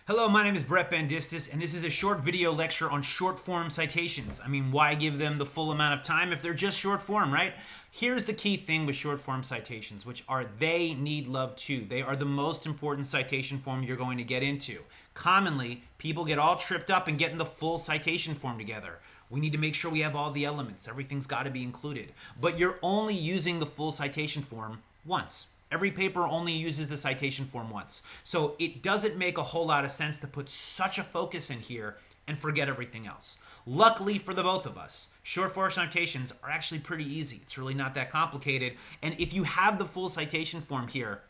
Hello, my name is Brett Bendistis, and this is a short video lecture on short form citations. I mean, why give them the full amount of time if they're just short form, right? Here's the key thing with short form citations, which are they need love too. They are the most important citation form you're going to get into. Commonly, people get all tripped up in getting the full citation form together. We need to make sure we have all the elements. Everything's got to be included. But you're only using the full citation form once. Every paper only uses the citation form once. So it doesn't make a whole lot of sense to put such a focus in here and forget everything else. Luckily for the both of us, short form citations are actually pretty easy. It's really not that complicated. And if you have the full citation form here,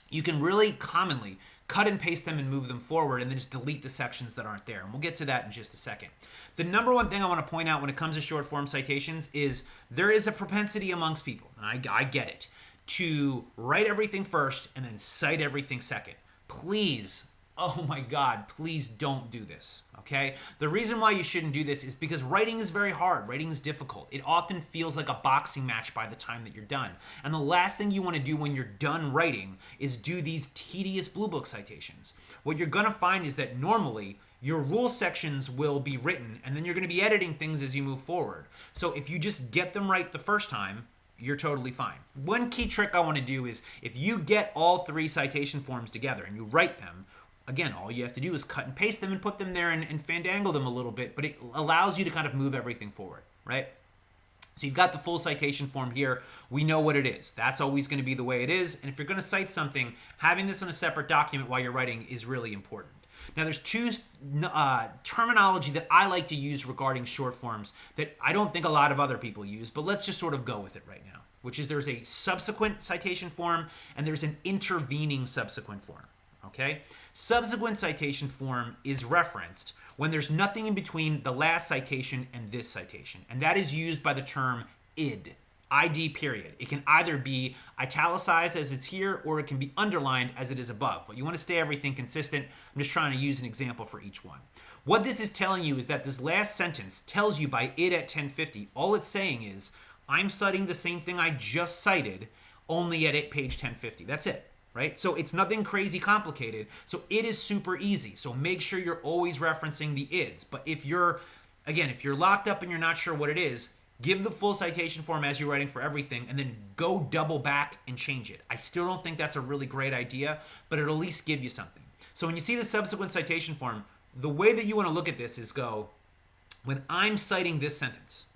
you can really commonly cut and paste them and move them forward and then just delete the sections that aren't there. And we'll get to that in just a second. The number one thing I want to point out when it comes to short form citations is there is a propensity amongst people, and I get it, to write everything first and then cite everything second. Please, oh my God, please don't do this, okay? The reason why you shouldn't do this is because writing is very hard. Writing is difficult. It often feels like a boxing match by the time that you're done. And the last thing you want to do when you're done writing is do these tedious Bluebook citations. What you're going to find is that normally your rule sections will be written and then you're going to be editing things as you move forward. So if you just get them right the first time, you're totally fine. One key trick I want to do is if you get all three citation forms together and you write them, again, all you have to do is cut and paste them and put them there and fandangle them a little bit, but it allows you to kind of move everything forward, right? So you've got the full citation form here. We know what it is. That's always going to be the way it is. And if you're going to cite something, having this in a separate document while you're writing is really important. Now, there's two terminology that I like to use regarding short forms that I don't think a lot of other people use, but let's just sort of go with it right now, which is there's a subsequent citation form and there's an intervening subsequent form, okay? Subsequent citation form is referenced when there's nothing in between the last citation and this citation, and that is used by the term ID period. It can either be italicized as it's here or it can be underlined as it is above. But you want to stay everything consistent. I'm just trying to use an example for each one. What this is telling you is that this last sentence tells you by id at 1050, all it's saying is, I'm citing the same thing I just cited, only at page 1050. That's it, right? So it's nothing crazy complicated. So it is super easy. So make sure you're always referencing the ids. But if you're locked up and you're not sure what it is, give the full citation form as you're writing for everything and then go double back and change it. I still don't think that's a really great idea, but it'll at least give you something. So when you see the subsequent citation form, the way that you want to look at this is go, when I'm citing this sentence,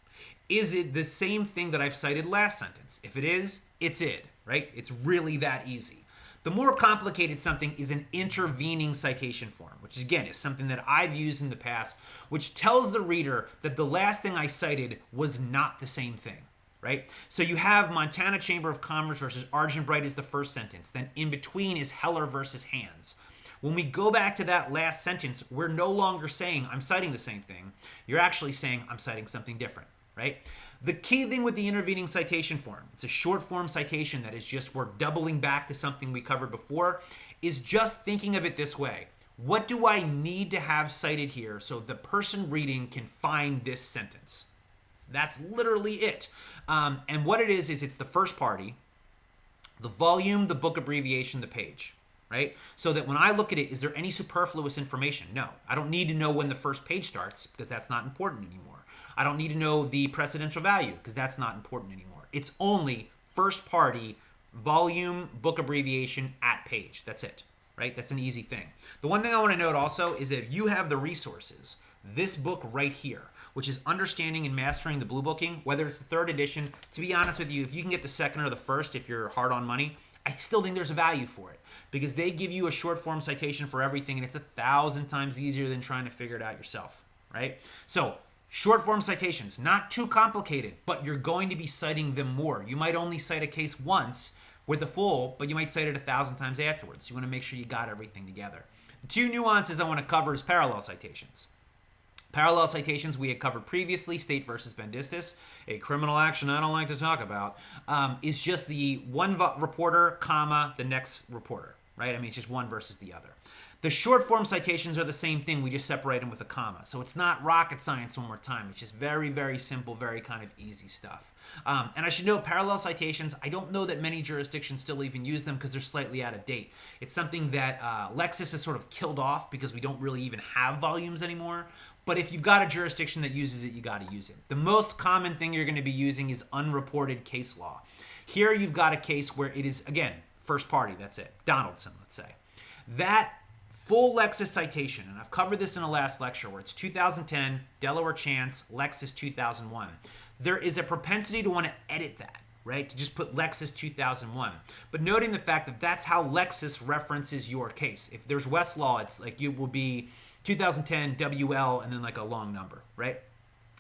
is it the same thing that I've cited last sentence? If it is, it's id, right? It's really that easy. The more complicated something is an intervening citation form, which again is something that I've used in the past, which tells the reader that the last thing I cited was not the same thing, right? So you have Montana Chamber of Commerce versus Jan Brady is the first sentence. Then in between is Heller versus Hands. When we go back to that last sentence, we're no longer saying I'm citing the same thing. You're actually saying I'm citing something different, right? The key thing with the intervening citation form, it's a short form citation that is just we're doubling back to something we covered before, is just thinking of it this way. What do I need to have cited here so the person reading can find this sentence? That's literally it. And what it is it's the first party, the volume, the book abbreviation, the page, right? So that when I look at it, is there any superfluous information? No. I don't need to know when the first page starts because that's not important anymore. I don't need to know the precedential value because that's not important anymore. It's only first party, volume, book abbreviation, at page. That's it, right? That's an easy thing. The one thing I want to note also is that if you have the resources, this book right here, which is Understanding and Mastering the Bluebooking, whether it's the third edition, to be honest with you, if you can get the second or the first, if you're hard on money, I still think there's a value for it because they give you a short form citation for everything and it's 1,000 times easier than trying to figure it out yourself, right? So short form citations, not too complicated, but you're going to be citing them more. You might only cite a case once with the full, but you might cite it 1,000 times afterwards. You want to make sure you got everything together. The two nuances I want to cover is parallel citations. Parallel citations we had covered previously, State versus Bendistis, a criminal action I don't like to talk about, is just the one reporter, comma, the next reporter. right? I mean, it's just one versus the other. The short form citations are the same thing. We just separate them with a comma. So it's not rocket science one more time. It's just very, very simple, very kind of easy stuff. And I should note, parallel citations, I don't know that many jurisdictions still even use them because they're slightly out of date. It's something that Lexis has sort of killed off because we don't really even have volumes anymore. But if you've got a jurisdiction that uses it, you got to use it. The most common thing you're going to be using is unreported case law. Here you've got a case where it is, again, first party, that's it. Donaldson, let's say. That full Lexis citation, and I've covered this in a last lecture where it's 2010, Delaware Chance, Lexis 2001. There is a propensity to want to edit that, right? To just put Lexis 2001. But noting the fact that that's how Lexis references your case. If there's Westlaw, it's like it will be 2010 WL and then like a long number, right?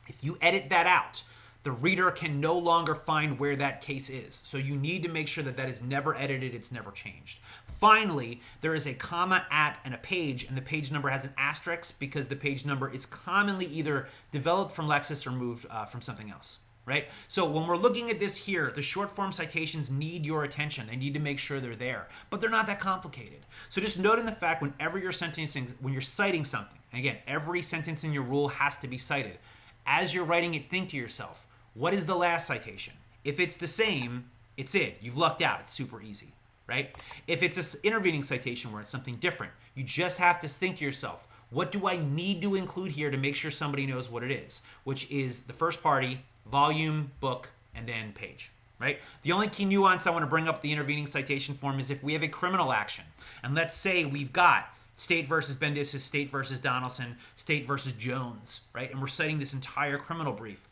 If you edit that out, the reader can no longer find where that case is. So you need to make sure that that is never edited, it's never changed. Finally, there is a comma, at, and a page, and the page number has an asterisk because the page number is commonly either developed from Lexis or moved from something else, right? So when we're looking at this here, the short form citations need your attention. They need to make sure they're there, but they're not that complicated. So just noting the fact whenever you're sentencing, when you're citing something, and again, every sentence in your rule has to be cited. As you're writing it, think to yourself, what is the last citation? If it's the same, it's it. You've lucked out. It's super easy, right? If it's an intervening citation where it's something different, you just have to think to yourself, what do I need to include here to make sure somebody knows what it is? Which is the first party, volume, book, and then page, right? The only key nuance I want to bring up the intervening citation form is if we have a criminal action, and let's say we've got State versus Bendistis, State versus Donaldson, State versus Jones, right? And we're citing this entire criminal brief.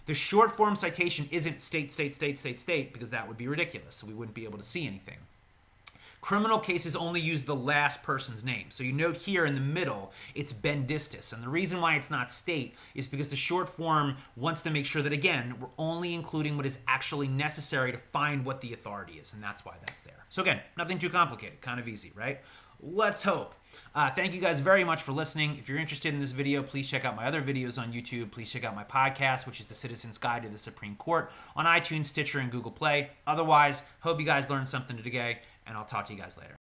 The short form citation isn't state, state, state, state, state, because that would be ridiculous, so we wouldn't be able to see anything. Criminal cases only use the last person's name. So you note here in the middle, it's Bendistis. And the reason why it's not state is because the short form wants to make sure that, again, we're only including what is actually necessary to find what the authority is, and that's why that's there. So again, nothing too complicated, kind of easy, right? Let's hope. Thank you guys very much for listening. If you're interested in this video, please check out my other videos on YouTube. Please check out my podcast, which is the Citizens Guide to the Supreme Court, on iTunes, Stitcher, and Google Play. Otherwise, hope you guys learned something today, and I'll talk to you guys later.